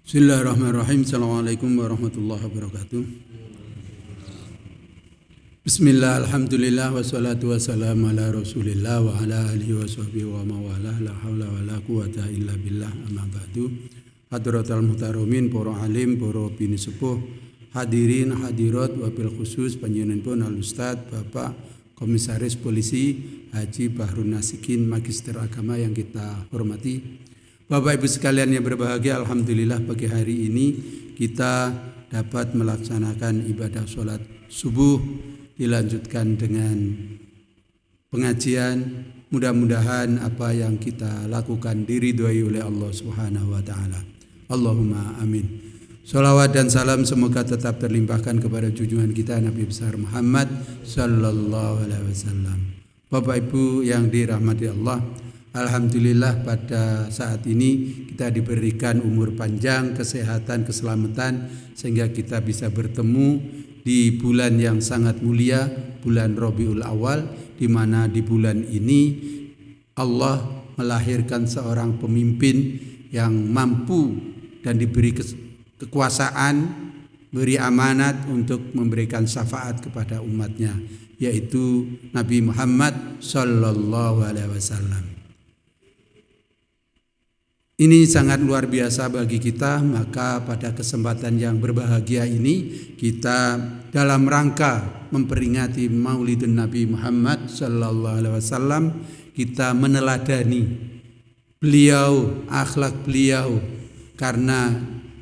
Bismillahirrahmanirrahim. Assalamualaikum warahmatullahi wabarakatuh. Bismillah, alhamdulillah, wassalatu wassalamu ala rasulillah wa ala alihi wa sahbihi wa mawalah. La hawla wa la quwata illa billah, amma ba'du. Hadratal muhtaromin, para alim, para bini sepuh, hadirin, hadirat, wabil khusus panjenenganipun Al-Ustaz Bapak Komisaris Polisi Haji Bahrun Nasikin, Magister Agama yang kita hormati. Bapak Ibu sekalian yang berbahagia, alhamdulillah pagi hari ini kita dapat melaksanakan ibadah sholat subuh, dilanjutkan dengan pengajian. Mudah-mudahan apa yang kita lakukan diridhoi oleh Allah Subhanahu wa taala. Allahumma amin. Sholawat dan salam semoga tetap terlimpahkan kepada junjungan kita Nabi besar Muhammad sallallahu alaihi wasallam. Bapak Ibu yang dirahmati Allah, alhamdulillah pada saat ini kita diberikan umur panjang, kesehatan, keselamatan sehingga kita bisa bertemu di bulan yang sangat mulia, bulan Rabiul Awal, di mana di bulan ini Allah melahirkan seorang pemimpin yang mampu dan diberi kekuasaan, beri amanat untuk memberikan syafaat kepada umatnya, yaitu Nabi Muhammad sallallahu alaihi wasallam. Ini sangat luar biasa bagi kita, maka pada kesempatan yang berbahagia ini kita dalam rangka memperingati Maulidun Nabi Muhammad sallallahu alaihi wasallam, kita meneladani beliau, akhlak beliau, karena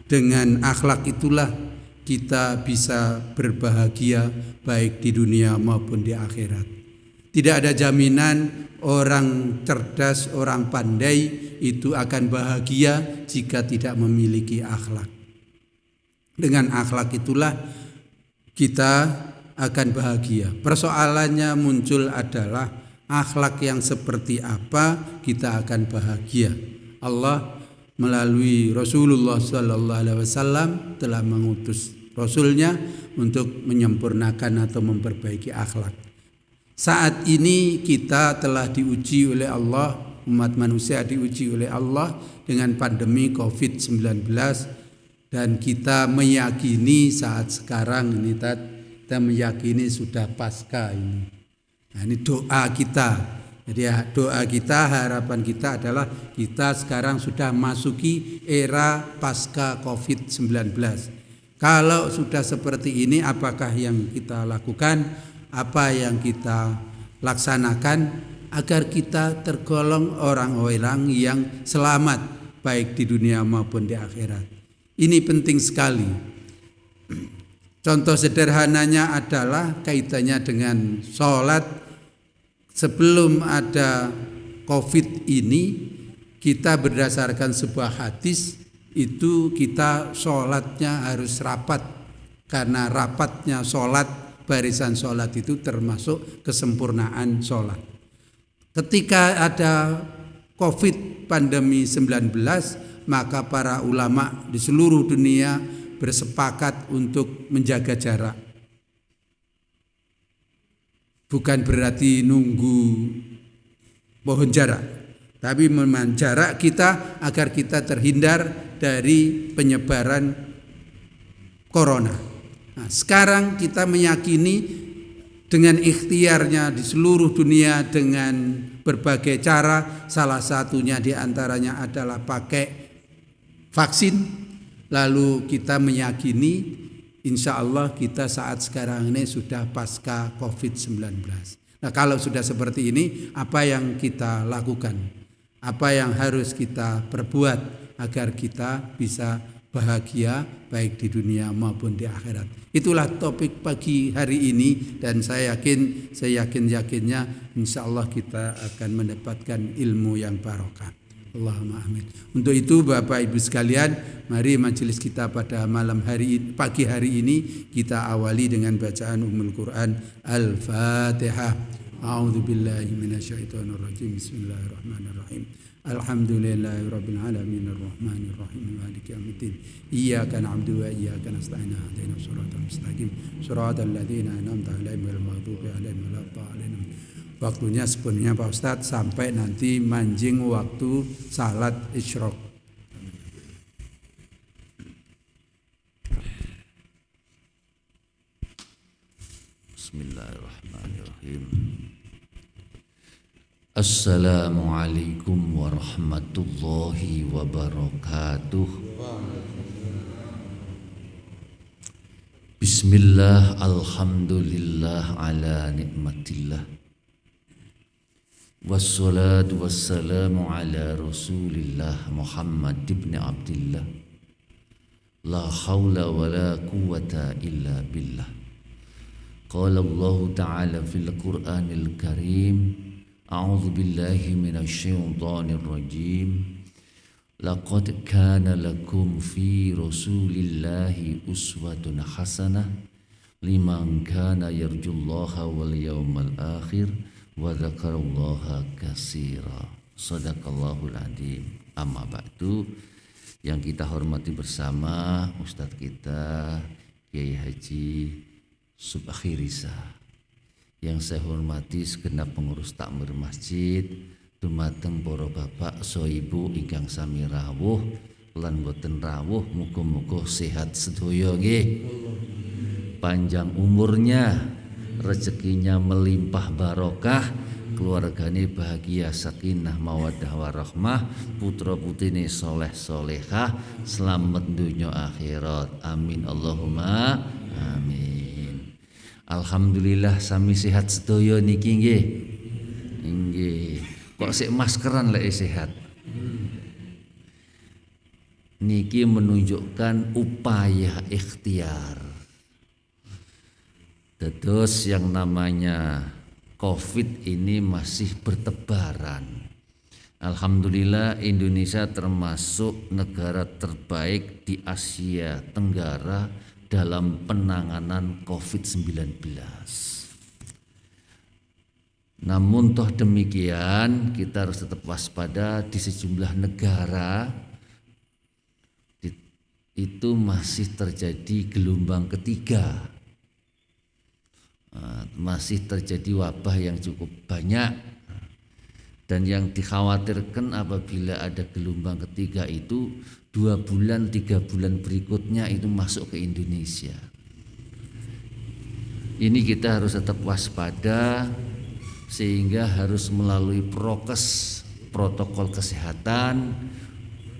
dengan akhlak itulah kita bisa berbahagia baik di dunia maupun di akhirat. Tidak ada jaminan orang cerdas, orang pandai itu akan bahagia jika tidak memiliki akhlak. Dengan akhlak itulah kita akan bahagia. Persoalannya muncul adalah akhlak yang seperti apa kita akan bahagia. Allah melalui Rasulullah sallallahu alaihi wasallam telah mengutus Rasulnya untuk menyempurnakan atau memperbaiki akhlak. Saat ini kita telah diuji oleh Allah, umat manusia diuji oleh Allah dengan pandemi COVID-19, dan kita meyakini saat sekarang ini kita meyakini sudah pasca ini. Nah, ini doa kita. Jadi doa kita, harapan kita adalah kita sekarang sudah masuki era pasca COVID-19. Kalau sudah seperti ini, apakah yang kita lakukan? Apa yang kita laksanakan agar kita tergolong orang-orang yang selamat baik di dunia maupun di akhirat. Ini penting sekali. Contoh sederhananya adalah kaitannya dengan sholat. Sebelum ada COVID ini, kita berdasarkan sebuah hadis itu kita sholatnya harus rapat, karena rapatnya sholat, barisan sholat itu termasuk kesempurnaan sholat. Ketika ada COVID pandemi 19, maka para ulama di seluruh dunia bersepakat untuk menjaga jarak. Bukan berarti nunggu pohon jarak, tapi memang jarak kita agar kita terhindar dari penyebaran corona. Nah, sekarang kita meyakini dengan ikhtiarnya di seluruh dunia dengan berbagai cara, salah satunya diantaranya adalah pakai vaksin. Lalu kita meyakini insya Allah kita saat sekarang ini sudah pasca COVID-19. Nah, kalau sudah seperti ini, apa yang kita lakukan? Apa yang harus kita perbuat agar kita bisa bahagia baik di dunia maupun di akhirat? Itulah topik pagi hari ini, dan saya yakinnya insya Allah kita akan mendapatkan ilmu yang barokah. Allahumma amin. Untuk itu Bapak Ibu sekalian, mari majelis kita pada pagi hari ini kita awali dengan bacaan Ummul Quran Al-Fatihah. A'udzubillahi minasyaitonirrajim. Bismillahirrahmanirrahim. Alhamdulillahirabbil alamin arrahmanir rahim maliki yaumiddin. Iyyaka na'budu wa iyyaka nasta'in. Ihdinas siratal mustaqim. Shiratal ladzina an'amta 'alaihim ghairil maghdubi 'alaihim waladdallin. Waktunya sepenuhnya Pak Ustadz sampai nanti manjing waktu salat isyraq. Bismillahirrahmanirrahim. Assalamualaikum warahmatullahi wabarakatuh. Bismillah, alhamdulillah ala nikmatillah. Wassalatu wassalamu ala rasulillah Muhammad ibn Abdillah. La hawla wa la quwwata illa billah. Qala Allah ta'ala fil Qur'anil Karim. A'udzu billahi minasy syaithanir rajim. Laqad kana lakum fi Rasulillahi uswatun hasanah liman kana yarjullaha wal yawmal akhir wa dzakarallaha katsira. Shadaqallahul adzim. Amma ba'du. Yang kita hormati bersama Ustadz kita Kiai Haji Subakhi-Risa, yang saya hormati segenap pengurus takmir masjid, dumateng para bapak so ibu ingkang sami rawuh lan boten rawuh, muga-muga sehat sedaya nggih, panjang umurnya, rezekinya melimpah barokah, keluargane bahagia, sakinah mawaddah warahmah, putra putrine soleh solehah, selamat dunia akhirat, amin Allahumma amin. Alhamdulillah sami sehat sedaya niki nggih. Nggih. Kok sik maskeran lek sehat. Niki menunjukkan upaya ikhtiar. Terus yang namanya COVID ini masih bertebaran. Alhamdulillah Indonesia termasuk negara terbaik di Asia Tenggara dalam penanganan COVID-19. Namun toh demikian kita harus tetap waspada, di sejumlah negara itu masih terjadi gelombang ketiga. Masih terjadi wabah yang cukup banyak, dan yang dikhawatirkan apabila ada gelombang ketiga itu 2 bulan 3 bulan berikutnya itu masuk ke Indonesia. Ini kita harus tetap waspada, sehingga harus melalui prokes, protokol kesehatan.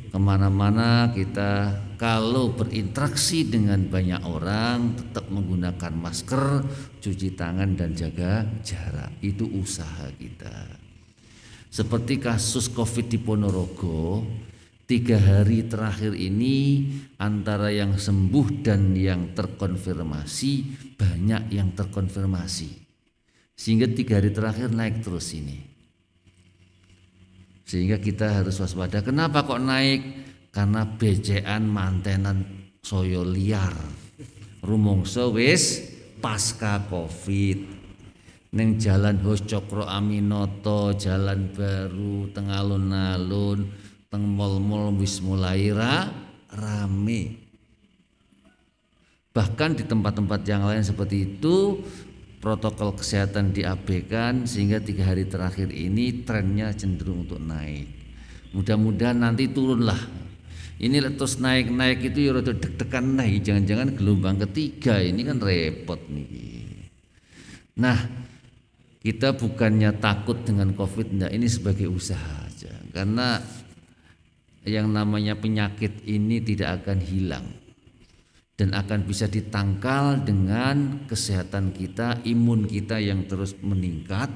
Kemana-mana kita kalau berinteraksi dengan banyak orang tetap menggunakan masker, cuci tangan dan jaga jarak. Itu usaha kita. Seperti kasus COVID di Ponorogo, 3 hari terakhir ini antara yang sembuh dan yang terkonfirmasi, banyak yang terkonfirmasi, sehingga 3 hari terakhir naik terus ini. Sehingga kita harus waspada. Kenapa kok naik? Karena becekan mantenan soyo liar. Rumongso wis pasca COVID. Neng jalan Hos Cokro Aminoto, Jalan Baru, teng alun-alun, teng mall-mall wis mulai rame. Bahkan di tempat-tempat yang lain seperti itu protokol kesehatan diabaikan, sehingga 3 hari terakhir ini trennya cenderung untuk naik. Mudah-mudahan nanti turunlah. Ini terus naik-naik itu ya rada deg-degan naik, jangan-jangan gelombang ketiga ini kan repot nih. Nah, kita bukannya takut dengan COVID, enggak, ini sebagai usaha aja. Karena yang namanya penyakit ini tidak akan hilang dan akan bisa ditangkal dengan kesehatan kita, imun kita yang terus meningkat,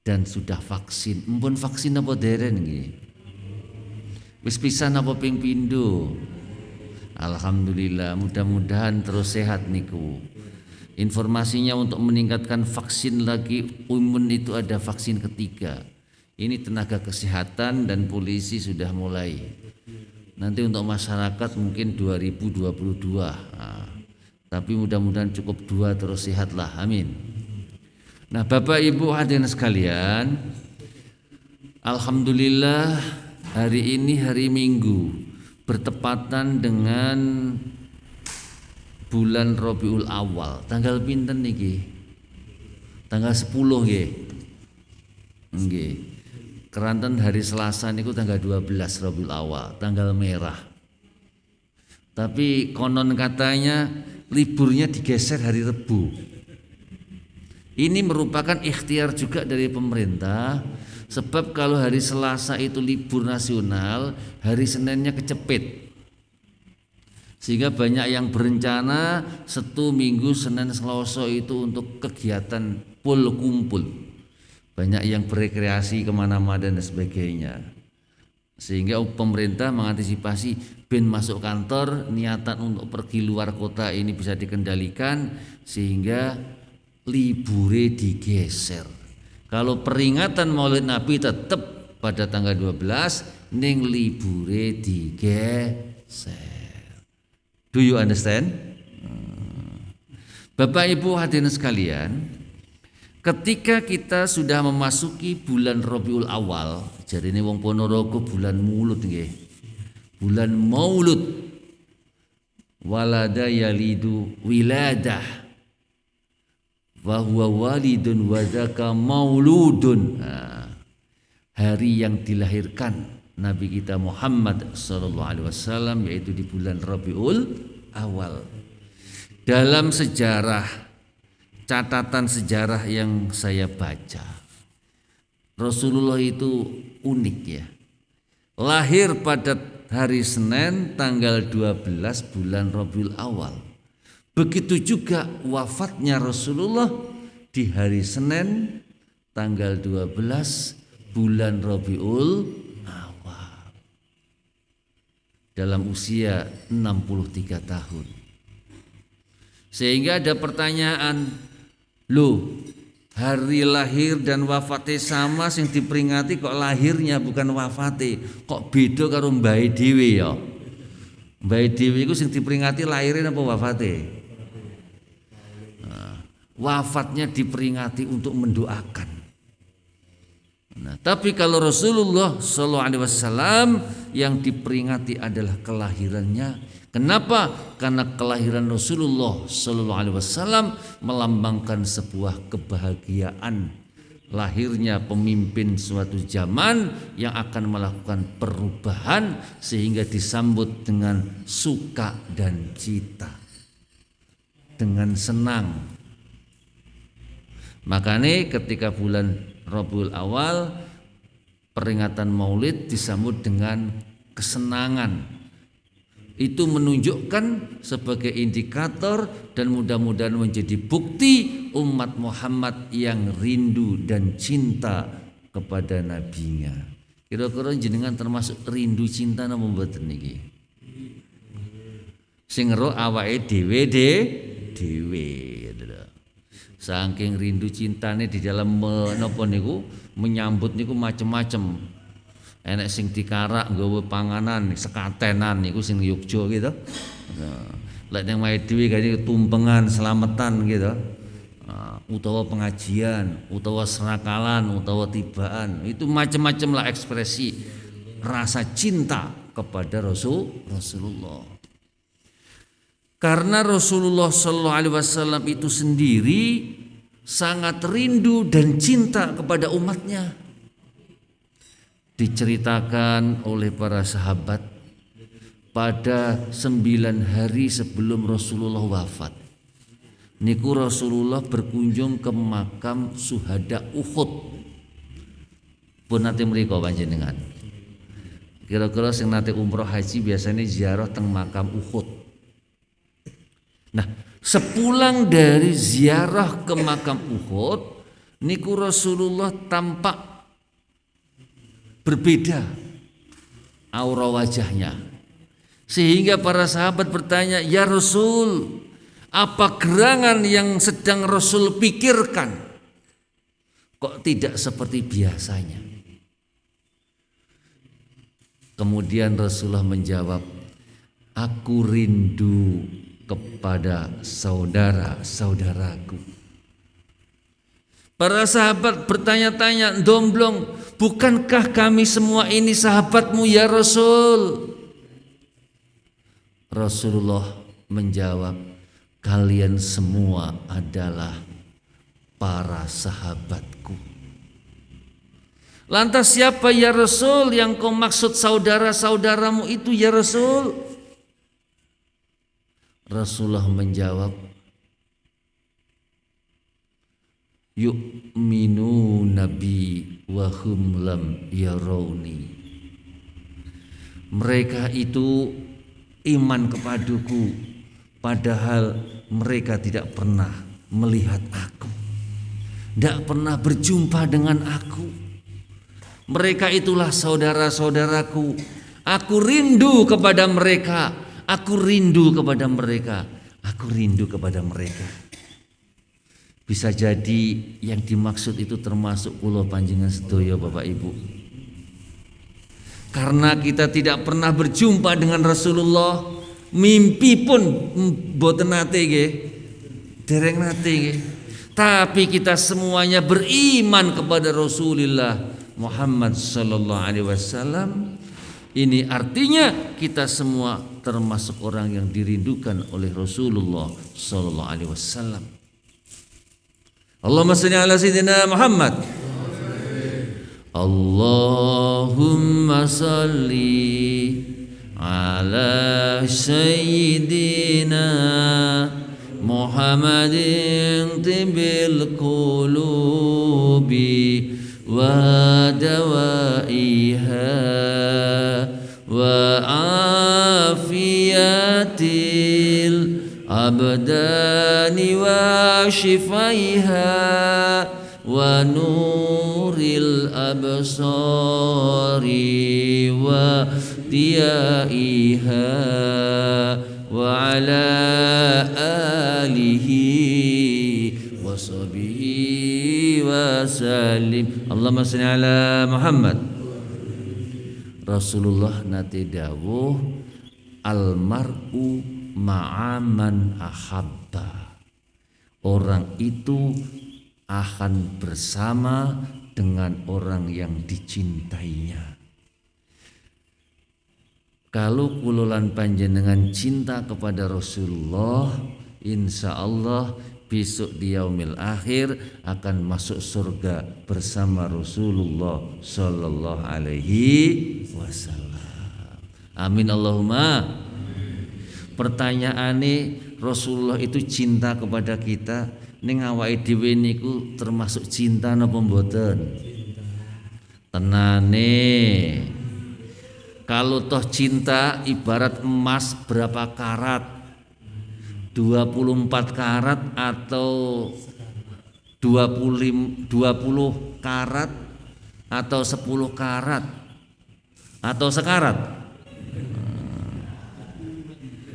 dan sudah vaksin. Mumpun vaksin apa deren nggih? Wis pisan apa ping pindho? Alhamdulillah, mudah-mudahan terus sehat niku. Informasinya untuk meningkatkan vaksin lagi imun itu ada vaksin ketiga. Ini tenaga kesehatan dan polisi sudah mulai. Nanti untuk masyarakat mungkin 2022. Tapi mudah-mudahan cukup 2 terus sehatlah, amin. Nah, Bapak Ibu hadirin sekalian, alhamdulillah hari ini hari Minggu bertepatan dengan bulan Rabiul Awal. Tanggal pinten niki? Tanggal 10 nggih. Nggih. Keranten hari Selasa niku tanggal 12 Rabiul Awal, tanggal merah. Tapi konon katanya liburnya digeser hari Rebu. Ini merupakan ikhtiar juga dari pemerintah, sebab kalau hari Selasa itu libur nasional, hari Seninnya kecepit. Sehingga banyak yang berencana Setu, Minggu, Senin, Selasa itu untuk kegiatan kumpul. Banyak yang berekreasi kemana-mana dan sebagainya. Sehingga pemerintah mengantisipasi ben masuk kantor, niatan untuk pergi luar kota ini bisa dikendalikan, sehingga libure digeser. Kalau peringatan Maulid Nabi tetap pada tanggal 12, ning libure digeser. Do you understand? Bapak Ibu hadirin sekalian, ketika kita sudah memasuki bulan Rabiul Awal, jadi ini wong Ponorogo bulan Maulud nggih. Bulan Maulud. Walada yalidu wiladah. Wa huwa walidun wa dzaka mauludun. Hari yang dilahirkan Nabi kita Muhammad sallallahu alaihi wasallam, yaitu di bulan Rabiul Awal. Dalam sejarah, catatan sejarah yang saya baca, Rasulullah itu unik ya. Lahir pada hari Senin tanggal 12 bulan Rabiul Awal. Begitu juga wafatnya Rasulullah di hari Senin tanggal 12 bulan Rabiul dalam usia 63 tahun. Sehingga ada pertanyaan, loh, hari lahir dan wafatnya sama, sing diperingati kok lahirnya bukan wafatnya, kok beda karo mbahe dhewe ya? Mbahe dhewe iku sing diperingati lahirnya apa wafatnya? Wafatnya diperingati untuk mendoakan. Nah, tapi kalau Rasulullah sallallahu alaihi wasallam yang diperingati adalah kelahirannya. Kenapa? Karena kelahiran Rasulullah sallallahu alaihi wasallam melambangkan sebuah kebahagiaan, lahirnya pemimpin suatu zaman yang akan melakukan perubahan sehingga disambut dengan suka dan cita, dengan senang. Makanya ketika bulan Rabiul Awal peringatan Maulid disambut dengan kesenangan. Itu menunjukkan sebagai indikator dan mudah-mudahan menjadi bukti umat Muhammad yang rindu dan cinta kepada nabinya. Kira-kira jenengan termasuk rindu cinta napa mboten niki? Sing ro awake dhewe dhewe. Saking rindu cintane di dalam menapa niku menyambut niku macem-macem. Enek sing dikarak nggawa panganan sekatenan niku sing Yogya gitu. Lek nang wae dhewe gane tumpengan slametan gitu. Utawa pengajian, utawa serakalan, utawa tibaan. Itu macem-macem lah ekspresi rasa cinta kepada Rasulullah. Karena Rasulullah sallallahu alaihi wasallam itu sendiri sangat rindu dan cinta kepada umatnya. Diceritakan oleh para sahabat pada 9 hari sebelum Rasulullah wafat. Niku Rasulullah berkunjung ke makam Syuhada Uhud. Pun nate mriko panjenengan. Kira-kira sing nate umroh haji biasanya ziarah teng makam Uhud. Nah, sepulang dari ziarah ke makam Uhud, niku Rasulullah tampak berbeda aura wajahnya. Sehingga para sahabat bertanya, "Ya Rasul, apa gerangan yang sedang Rasul pikirkan? Kok tidak seperti biasanya?" Kemudian Rasulullah menjawab, "Aku rindu kepada saudara-saudaraku." Para sahabat bertanya-tanya, domblong, "Bukankah kami semua ini sahabatmu ya Rasul?" Rasulullah menjawab, "Kalian semua adalah para sahabatku." Lantas siapa ya Rasul yang kau maksud saudara-saudaramu itu ya Rasul? Rasulullah menjawab, yu'minuna bi wa hum lam yarawni. Mereka itu iman kepadaku padahal mereka tidak pernah melihat aku, tidak pernah berjumpa dengan aku. Mereka itulah saudara-saudaraku. Aku rindu kepada mereka. Aku rindu kepada mereka. Aku rindu kepada mereka. Bisa jadi yang dimaksud itu termasuk kula panjenengan sedaya Bapak Ibu. Karena kita tidak pernah berjumpa dengan Rasulullah, mimpi pun mboten nate nggih. Dereng nate nggih. Tapi kita semuanya beriman kepada Rasulullah Muhammad sallallahu alaihi wasallam. Ini artinya kita semua termasuk orang yang dirindukan oleh Rasulullah sallallahu alaihi wasallam. Allahumma shalli ala sayyidina Muhammad. Allahumma shalli ala sayyidina Muhammadin tibil qulubi wa dawaiha wa afiyatil abdani wa shifaiha wa nuril absari wa diyaiha wa ala alihi wa sahbihi wa salim. Allahumma shalli ala Muhammad. Rasulullah nate dawuh almar'u ma'aman ahabba. Orang itu akan bersama dengan orang yang dicintainya. Kalau kulolan panjenengan cinta kepada Rasulullah, insya Allah besok di yaumil akhir akan masuk surga bersama Rasulullah sallallahu alaihi wasallam. Amin Allahumma. Pertanyaane, Rasulullah itu cinta kepada kita, ning awake dhewe niku termasuk cinta napa mboten? Tenane. Kalau toh cinta ibarat emas berapa karat? 24 karat atau 20 karat atau 10 karat atau sekarat?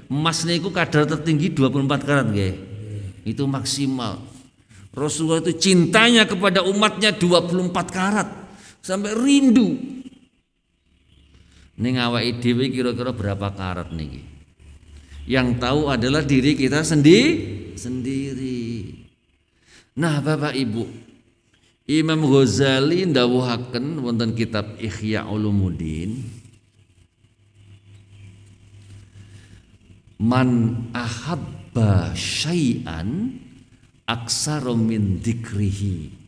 Emas niku kadar tertinggi 24 karat nggih. Itu maksimal. Rasulullah itu cintanya kepada umatnya 24 karat sampai rindu. Ning awake dhewe kira-kira berapa karat niki? Yang tahu adalah diri kita sendiri. Nah, Bapak Ibu, Imam Ghazali ndawuhaken wonten kitab Ihya Ulumuddin, man ahabba syai'an aksara min dzikrihi.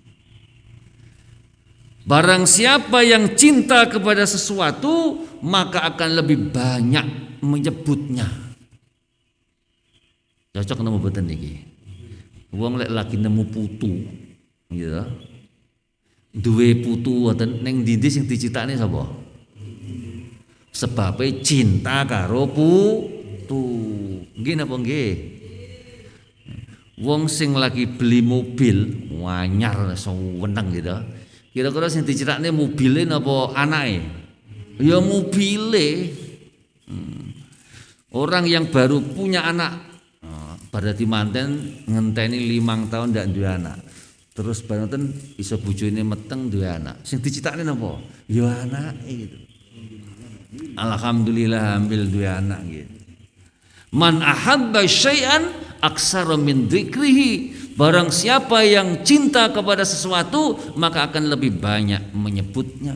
Barang siapa yang cinta kepada sesuatu, maka akan lebih banyak menyebutnya. Cocok nemu boten niki. Wong lek lagi nemu putu, gitu. Duwe putu wonten ning ndi sing dicitakne sapa? Sebabe cinta karo putu. Nggih napa nggih? Wong sing lagi beli mobil, wanyar seweneng gitu. Kira-kira sing dicitakne mobile napa anake? Ya mobile. Orang yang baru punya anak, berarti manten ngenteni 5 tahun ndak duwe anak. Terus bareng iso bojone meteng duwe anak. Sing dicitakne napa? Ya anake gitu. Alhamdulillah ambil duwe anak gitu. Man ahabba syai'an aksara min dzikrihi. Barang siapa yang cinta kepada sesuatu, maka akan lebih banyak menyebutnya.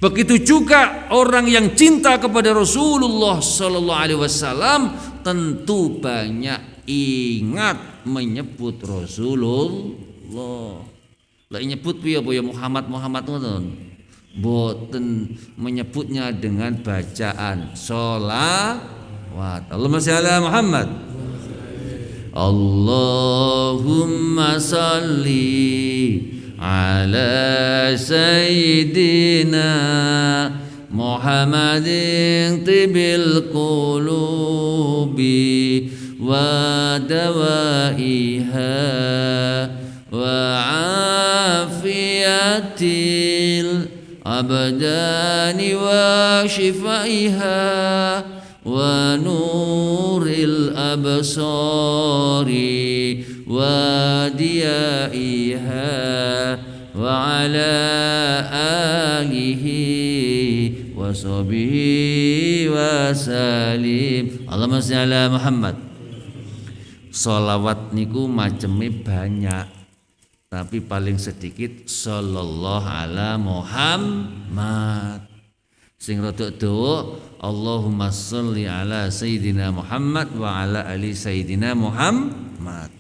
Begitu juga orang yang cinta kepada Rasulullah sallallahu alaihi wasallam tentu banyak ingat menyebut Rasulullah. Lah nyebut piye apa ya Muhammad ngoten. Boten menyebutnya dengan bacaan sholawat. Allahumma shalli ala Muhammad. Allahumma salli ala sayyidina Muhammadin tibil qulubi wa dawaiha wa afiyatil abdani wa shifaiha wa nuril absari wa diyaiha wa ala alihi wa sahbihi wa salim. Allahumma sholli ala Muhammad. Sholawat niku maceme banyak, tapi paling sedikit sallallahu ala Muhammad. Sing rada dawa Allahumma sholli ala sayyidina Muhammad wa ala ali sayyidina Muhammad.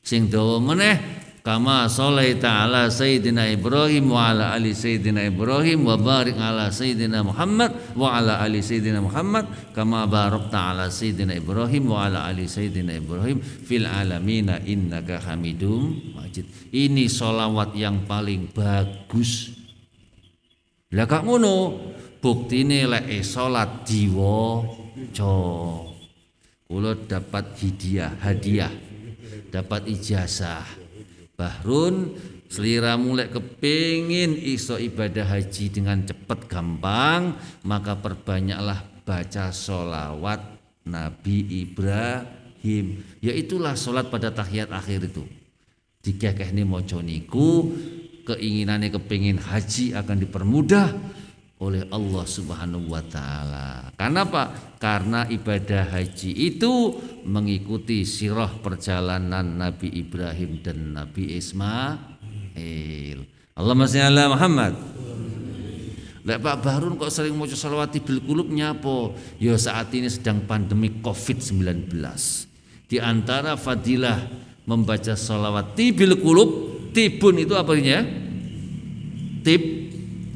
Sing dawa meneh kama sholaita ala sayyidina Ibrahim wa ala ali sayyidina Ibrahim wa barik ala sayyidina Muhammad wa ala ali sayyidina Muhammad kama barakta ala sayyidina Ibrahim wa ala ali sayyidina Ibrahim fil alamina innaka hamidum majid. Ini sholawat yang paling bagus. Lah kak ngono buktine lek salat diwaca kula dapat hadiah dapat ijazah. Bahrun seliramu lek kepingin iso ibadah haji dengan cepat gampang, maka perbanyaklah baca sholawat Nabi Ibrahim. Yaitulah sholat pada tahiyat akhir itu. Dikekehne maca niku keinginannya kepingin haji akan dipermudah oleh Allah Subhanahu wa taala. Karena apa? Karena ibadah haji itu mengikuti sirah perjalanan Nabi Ibrahim dan Nabi Ismail. Allahumma sholli ala Muhammad. Lek Pak Bahrun kok sering maca sholawati bil qulub nyapa? Ya saat ini sedang pandemi Covid-19. Di antara fadilah membaca sholawat bil qulub, tibun itu apa artinya?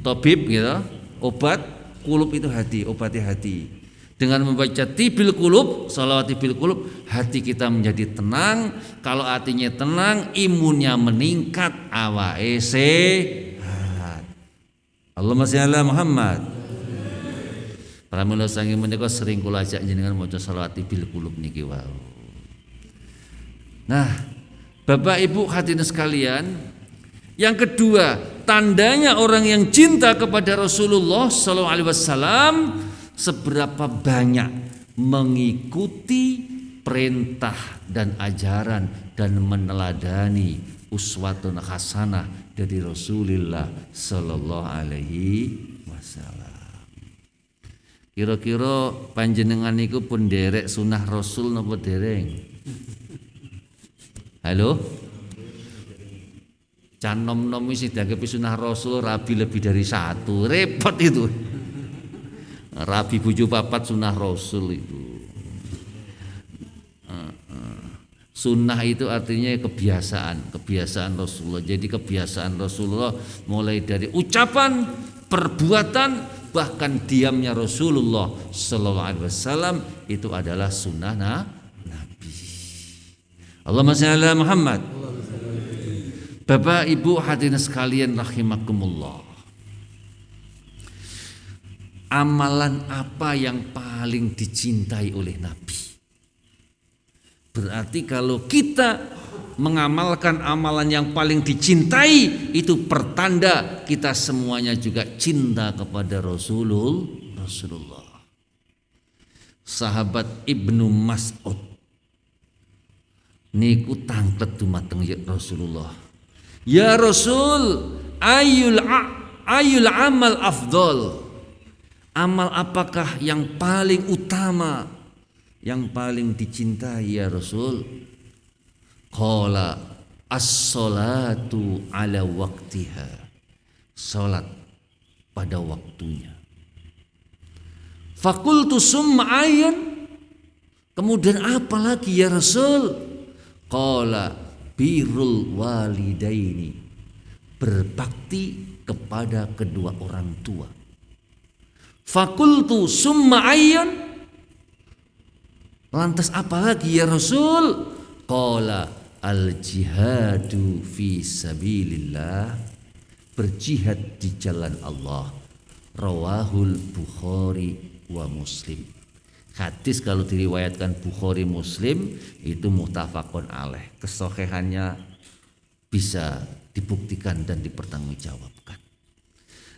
Tabib gitu. Obat, kulub itu hati, obati hati. Dengan membaca tibil kulub, sholawat tibil kulub, hati kita menjadi tenang. Kalau hatinya tenang, imunnya meningkat, awake sehat. Allahumma sholli ala Muhammad. Para mula sangi menika sering kula ajak jenengan maca sholawat tibil kulub niki wau. Nah, Bapak Ibu hadirin sekalian, yang kedua, tandanya orang yang cinta kepada Rasulullah SAW seberapa banyak mengikuti perintah dan ajaran dan meneladani uswatun hasanah dari Rasulullah Sallallahu Alaihi Wasallam. Kira-kira panjenengan niku pun derek sunah Rasul napa dereng? Halo? Can nom-nom wis dianggepi sunah Rasul rabi lebih dari satu, repot itu. Rabi bojo papat sunah Rasul itu. Sunnah itu artinya kebiasaan Rasulullah. Jadi kebiasaan Rasulullah mulai dari ucapan, perbuatan, bahkan diamnya Rasulullah Sallallahu Alaihi Wasallam itu adalah sunnah Nabi. Allahumma sholli ala Muhammad. Bapak Ibu hadirin sekalian rahimakumullah. Amalan apa yang paling dicintai oleh Nabi? Berarti kalau kita mengamalkan amalan yang paling dicintai, itu pertanda kita semuanya juga cinta kepada Rasulullah. Sahabat Ibnu Mas'ud niku tanglet dumateng Rasulullah. Ya Rasul, ayul amal afdol. Amal apakah yang paling utama, yang paling dicintai ya Rasul? Qala as-salatu ala waktiha. Salat pada waktunya. Fakultu summa ayun. Kemudian apa lagi ya Rasul? Qala birrul walidaini, berbakti kepada kedua orang tua. Fakultu summa ayun, lantas apa lagi ya Rasul? Qala al-jihadu fi sabilillah, berjihad di jalan Allah. Rawahul Bukhari wa Muslim. Hadis kalau diriwayatkan Bukhari Muslim itu muttafaqun alaih. Kesohihannya bisa dibuktikan dan dipertanggungjawabkan.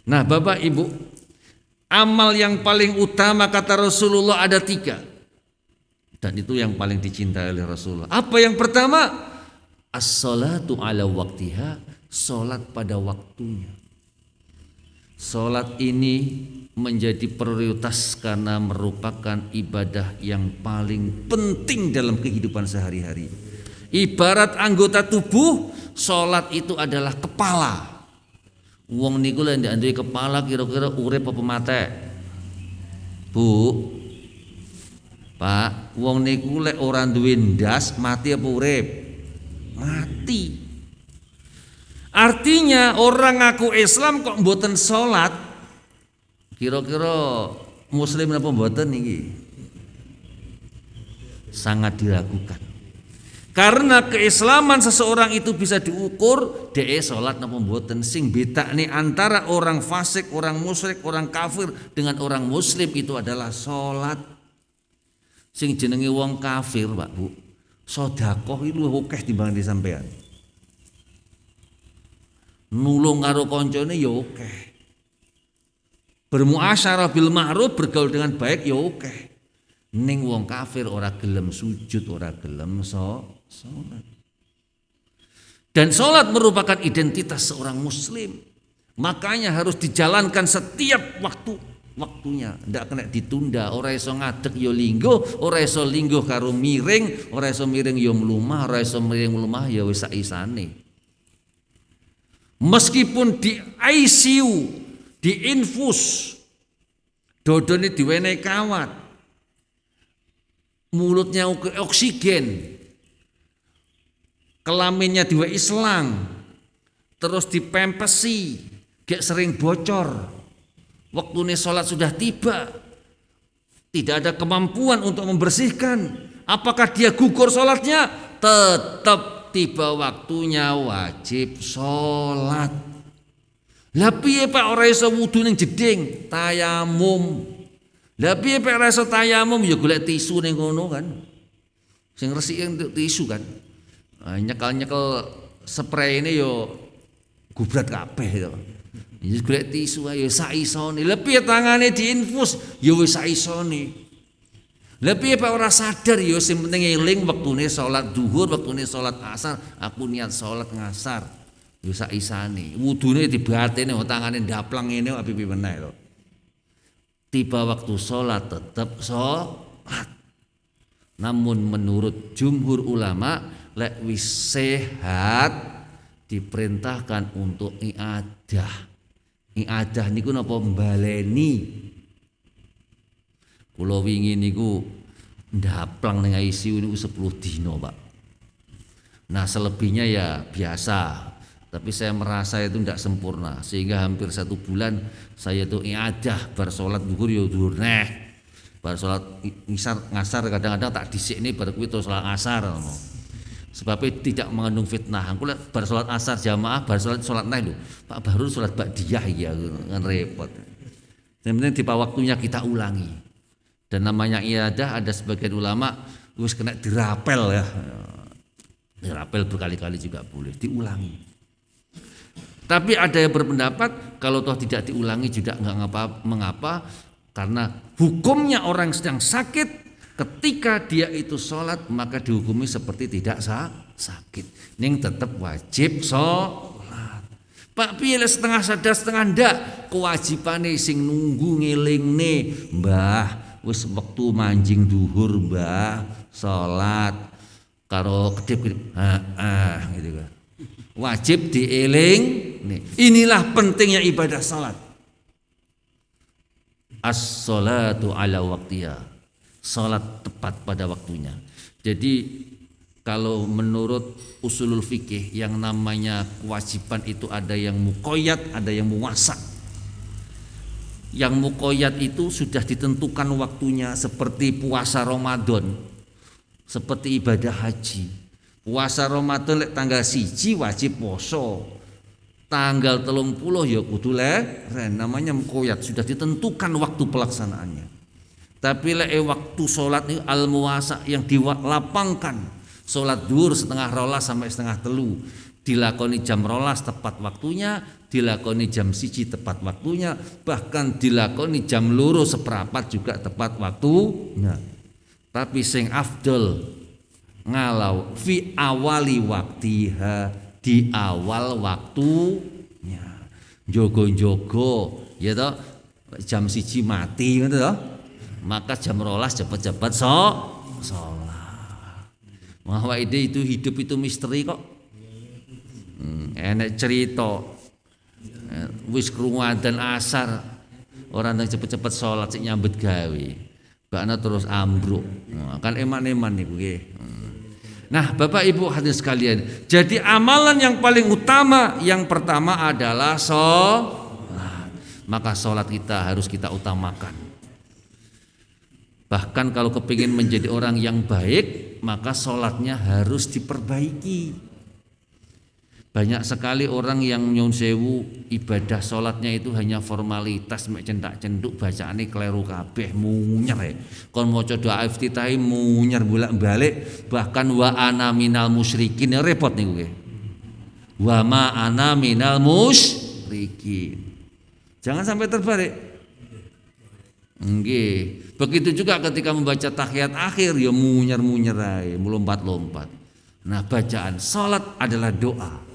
Nah Bapak Ibu, amal yang paling utama kata Rasulullah ada 3. Dan itu yang paling dicintai oleh Rasulullah. Apa yang pertama? As-salatu ala waktiha, salat pada waktunya. Salat ini menjadi prioritas karena merupakan ibadah yang paling penting dalam kehidupan sehari-hari. Ibarat anggota tubuh, salat itu adalah kepala. Wong niku lek ndak duwe kepala kira-kira urip apa mate? Bu, Pak, wong niku lek ora duwe ndas mati apa urip? Mati. Artinya orang ngaku Islam kok mboten salat, kira-kira muslim apa mboten niki? Sangat diragukan. Karena keislaman seseorang itu bisa diukur dhek salat napa mboten. Sing bedakne antara orang fasik, orang musyrik, orang kafir dengan orang muslim itu adalah salat. Sing jenenge wong kafir, Pak Bu, sedekah iki luwih akeh timbang sampean. Nulung karo kancane ya akeh. Bermuasyarah bil ma'ruf, bergaul dengan baik ya akeh. Ning wong kafir ora gelem sujud, ora gelem salat. Dan salat merupakan identitas seorang muslim. Makanya harus dijalankan setiap waktunya, ndak kena ditunda. Ora iso ngadeg ya lingguh, ora iso lingguh karo miring, ora iso miring ya mlumah, ora iso miring mlumah ya wis sak isane. Meskipun di ICU, di infus, dodone diwenehi kawat, mulutnya oksigen, kelaminnya diwenehi selang, terus dipempesi, gak sering bocor. Waktunya sholat sudah tiba, tidak ada kemampuan untuk membersihkan. Apakah dia gugur sholatnya? Tetap tiba waktunya wajib sholat. Lah piye Pak ora iso wudu ning jeding? Tayamum. Lah piye Pak ora iso tayamum? Ya golek tisu ning kono kan. Sing resiki untuk tisu kan. Nyekel-nyekel spray ini yo gubrat kabeh to. Ya golek tisu ayo sak isone. Lah piye tangane diinfus ya wis sak isone. Lah piye Pak ora sadar ya sing penting eling wektune salat zuhur, wektune salat asar, aku niat salat ngasar. Ya sak isane. Wudune dibatene tangane ndaplang ngene kok pipi meneh to. Tiba waktu salat tetap salat. Namun menurut jumhur ulama lek wis sehat diperintahkan untuk iadah. Iadah niku napa mbaleni. Kula wingi niku ndaplang ning ICU niku 10 dina, Pak. Nah, selebihnya ya biasa. Tapi saya merasa itu tidak sempurna sehingga hampir 1 bulan saya itu iadah bar salat zuhur ya zuhur neh. Bar salat ngasar kadang-kadang tak dhisik ini bar kuwi salat asar ngono. Sebabnya tidak mengandung fitnah. Aku lihat bar salat asar jamaah, bar salat neh lho. Pak baru salat ba'diyah ya kan repot. Yang penting di waktunya kita ulangi. Dan namanya iadah ada sebagian ulama wis kena dirapel ya. Dirapel berkali-kali juga boleh, diulangi. Tapi ada yang berpendapat kalau toh tidak diulangi juga enggak mengapa karena hukumnya orang sedang sakit ketika dia itu sholat maka dihukumi seperti tidak sakit. Ning tetap wajib sholat. Pak piye setengah sadar setengah ndak kewajibane sing nunggu ngelingne Mbah wis wektu manjing duhur Mbah sholat karo kedip-kedip gitu kan. Wajib dieling nih. Inilah pentingnya ibadah salat. As-salatu ala waktiha. Salat tepat pada waktunya. Jadi kalau menurut usulul fikih yang namanya kewajiban itu ada yang muqayyad, ada yang muwassa. Yang muqayyad itu sudah ditentukan waktunya seperti puasa Ramadan, seperti ibadah haji. Puasa Ramadan lek tanggal 1 wajib poso. Tanggal 30 ya kudu leren, namanya mukoyat, sudah ditentukan waktu pelaksanaannya. Tapi lek waktu sholat ini al-muwasa yang dilapangkan, sholat zuhur setengah rolas sampai setengah telu, dilakoni jam rolas tepat waktunya, dilakoni jam 1 tepat waktunya, bahkan dilakoni jam loro seperapat juga tepat waktunya. Tapi sing afdol ngalau fi awali waktiha, di awal waktunya, jogo-jogo ya toh, jam 1 mati gitu toh, maka jam rolas cepet-cepet sholat. Bahwa ide itu hidup itu misteri kok. Enak cerita wis krungu adzan asar orang yang cepet-cepet sholat sik nyambut gawe, bakna terus ambruk. Kan eman-eman niku nggih. Nah, Bapak Ibu hadirin sekalian, jadi amalan yang paling utama yang pertama adalah sholat. Maka sholat kita harus kita utamakan. Bahkan kalau kepingin menjadi orang yang baik, maka sholatnya harus diperbaiki. Banyak sekali orang yang nyun sewu ibadah sholatnya itu hanya formalitas, mek cendak-cenduk bacaane kleru kabeh, munyer ya. Kon maca doa iftitahi munyer bolak-balik, bahkan wa ana minal musyrikin, ya repot niku nggih. Wa ma ana minal musyrikin. Jangan sampai terbalik. Nggih. Begitu juga ketika membaca tahiyat akhir ya munyer-munyer ae, melompat-lompat. Nah, bacaan sholat adalah doa.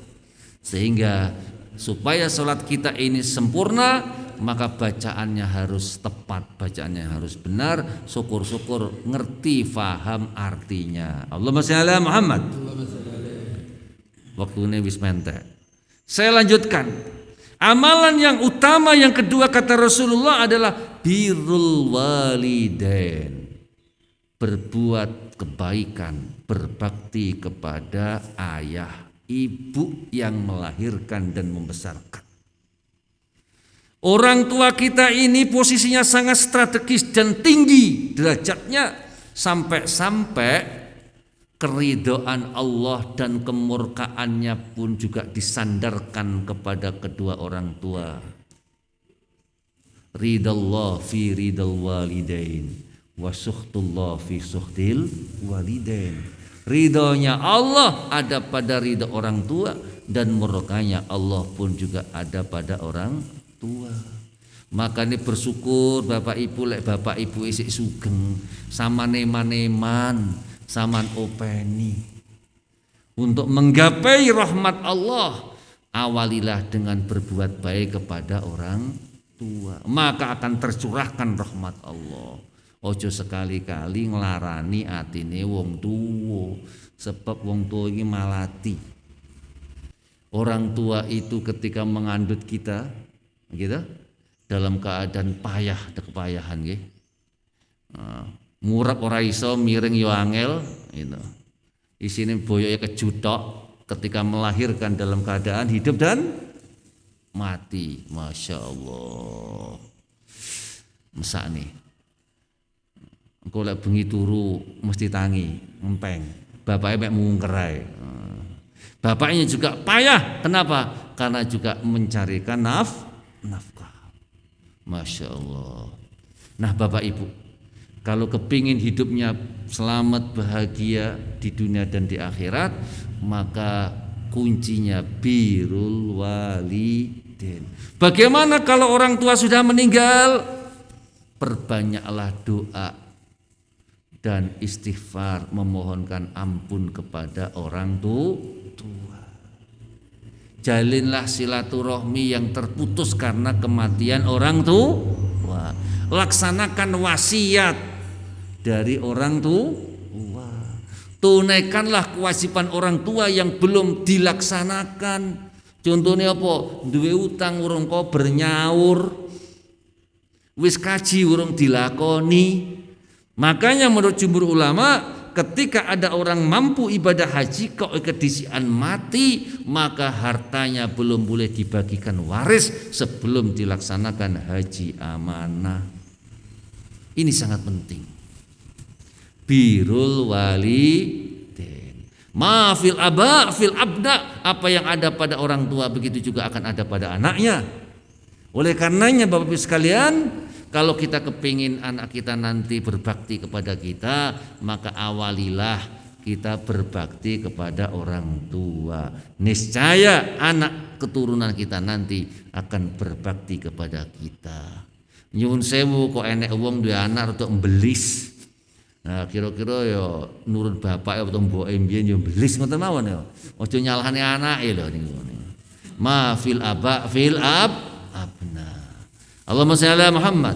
Sehingga supaya sholat kita ini sempurna, maka bacaannya harus tepat, bacaannya harus benar, syukur-syukur ngerti, faham artinya. Allahumma shalli ala Muhammad. Waktunya wis mentek. Saya lanjutkan. Amalan yang utama yang kedua kata Rasulullah adalah birrul walidain. Berbuat kebaikan, berbakti kepada ayah ibu yang melahirkan dan membesarkan. Orang tua kita ini posisinya sangat strategis dan tinggi derajatnya, sampai-sampai keridhaan Allah dan kemurkaannya pun juga disandarkan kepada kedua orang tua. Ridallah fi ridal walidain wa sukhtullah fi sukhtil walidain. Ridhonya Allah ada pada ridho orang tua, dan murkanya Allah pun juga ada pada orang tua. Maka ini bersyukur Bapak Ibu, lek Bapak Ibu isik sugeng sama neman-neman saman openi untuk menggapai rahmat Allah. Awalilah dengan berbuat baik kepada orang tua, maka akan tercurahkan rahmat Allah. Ojo sekali-kali nglarani atine wong tuwa, sebab wong tua ini malati. Orang tua itu ketika mengandut kita, gitu, dalam keadaan payah, kepayahan nggih. Murap ora iso, miring yo angel, gitu. Isine boyoke kejutok ketika melahirkan dalam keadaan hidup dan mati. Masya Allah. Mesak nih. Engko lek bengi turu mesti tangi, ngempeng. Bapaknya mek mungkerai. Bapaknya juga payah. Kenapa? Karena juga mencarikan nafkah. Masya Allah. Nah, Bapak Ibu, kalau kepingin hidupnya selamat, bahagia di dunia dan di akhirat, maka kuncinya birrul walidain. Bagaimana kalau orang tua sudah meninggal? Perbanyaklah doa dan istighfar, memohonkan ampun kepada orang tua. Jalinlah silaturahmi yang terputus karena kematian orang tua. Laksanakan wasiat dari orang tua. Tunaikanlah kewajiban orang tua yang belum dilaksanakan. Contohnya apa? Duwe utang urung kober nyaur, wis kaji urung dilakoni. Makanya menurut jumhur ulama, ketika ada orang mampu ibadah haji kok kedisian mati, maka hartanya belum boleh dibagikan waris sebelum dilaksanakan haji amanah. Ini sangat penting. Birrul walidain. Ma fil aba fil abda, apa yang ada pada orang tua begitu juga akan ada pada anaknya. Oleh karenanya Bapak Ibu sekalian, kalau kita kepingin anak kita nanti berbakti kepada kita, maka awalilah kita berbakti kepada orang tua. Niscaya anak keturunan kita nanti akan berbakti kepada kita. Nyuwun sewu kok enek wong duwe anak untuk embelis. Nah, kira-kira ya nurut bapak ya atau mboke mbiyen ya belis ngoten mawon ya. Aja nyalahane anake lho niku. Ma fil aba fil abna. Allahumma shalli ala Muhammad.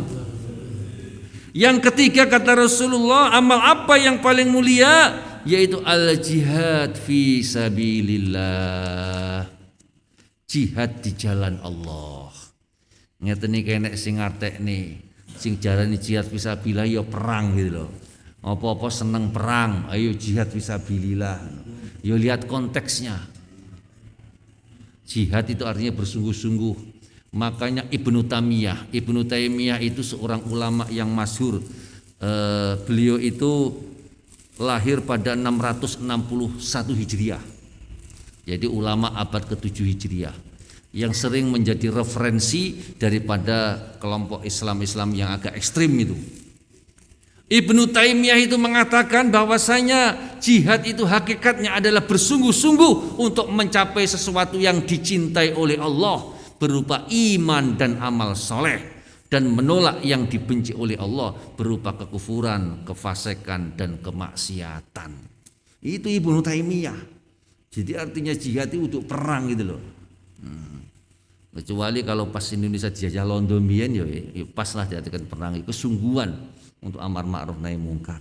Yang ketiga kata Rasulullah, amal apa yang paling mulia? Yaitu al jihad fi sabilillah. Jihad di jalan Allah. Ngeten iki enek sing ngartekne, sing jarane jihad fi sabilillah ya perang gitu loh. Apa-apa seneng perang, ayo jihad fisabilillah. Yo lihat konteksnya. Jihad itu artinya bersungguh-sungguh. Makanya Ibnu Taimiyah itu seorang ulama yang masyhur. Beliau itu lahir pada 661 Hijriah. Jadi ulama abad ke-7 Hijriah yang sering menjadi referensi daripada kelompok Islam yang agak ekstrim itu. Ibnu Taimiyah itu mengatakan bahwasanya jihad itu hakikatnya adalah bersungguh-sungguh untuk mencapai sesuatu yang dicintai oleh Allah berupa iman dan amal soleh, dan menolak yang dibenci oleh Allah berupa kekufuran, kefasikan dan kemaksiatan. Itu Ibnu Taimiyah. Jadi artinya jihad itu untuk perang gitu loh. Kecuali kalau pas Indonesia dijajah Londo mbiyen ya pas lah diartikan perang, kesungguhan untuk amar ma'ruf nahi mungkar.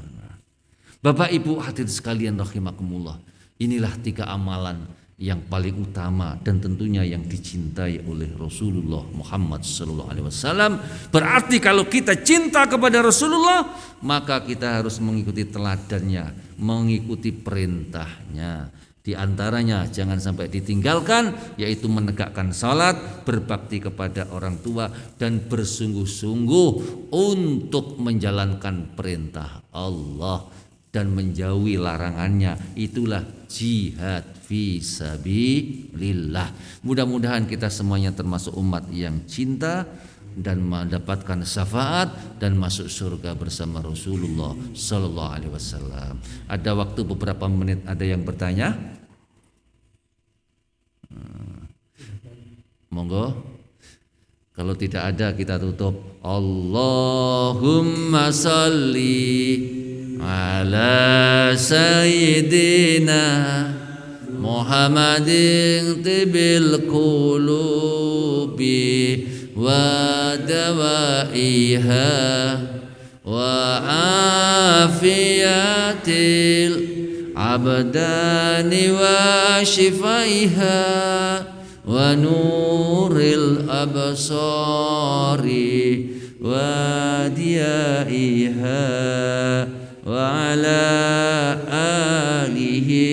Bapak Ibu hadirin sekalian rahimakumullah, inilah 3 amalan yang paling utama dan tentunya yang dicintai oleh Rasulullah Muhammad sallallahu alaihi wasallam. Berarti kalau kita cinta kepada Rasulullah, maka kita harus mengikuti teladannya, mengikuti perintahnya. Di antaranya jangan sampai ditinggalkan, yaitu menegakkan salat, berbakti kepada orang tua, dan bersungguh-sungguh untuk menjalankan perintah Allah dan menjauhi larangannya. Itulah jihad fi sabilillah. Mudah-mudahan kita semuanya termasuk umat yang cinta dan mendapatkan syafaat dan masuk surga bersama Rasulullah sallallahu alaihi wasallam. Ada waktu beberapa menit, ada yang bertanya? Monggo. Kalau tidak ada kita tutup. Allahumma salli ala sayyidina Muhammadin tibil qulubi wa dawaiha wa afiyatil abdani wa shifaiha wa nuril absari wa diyaiha wa ala alihi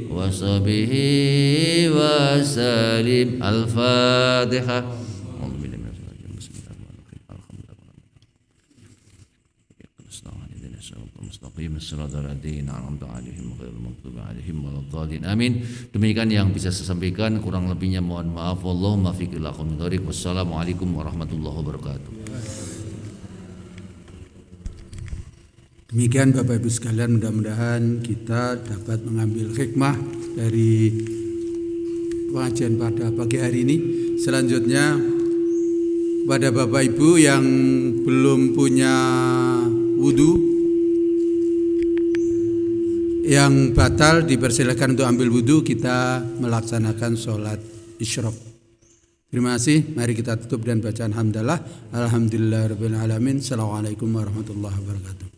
wa sahbihi wa salim. Al-Fatihah. Amin. Demikian yang bisa saya sampaikan, kurang lebihnya mohon maaf. Wallahumma fiqh. Wassalamualaikum warahmatullahi wabarakatuh. Demikian Bapak Ibu sekalian, mudah-mudahan kita dapat mengambil hikmah dari pengajian pada pagi hari ini. Selanjutnya pada Bapak Ibu yang belum punya wudu, yang batal dipersilakan untuk ambil wudu, kita melaksanakan sholat isyraq. Terima kasih. Mari kita tutup dan bacaan hamdalah. Alhamdulillahirabbil alamin. Assalamualaikum warahmatullahi wabarakatuh.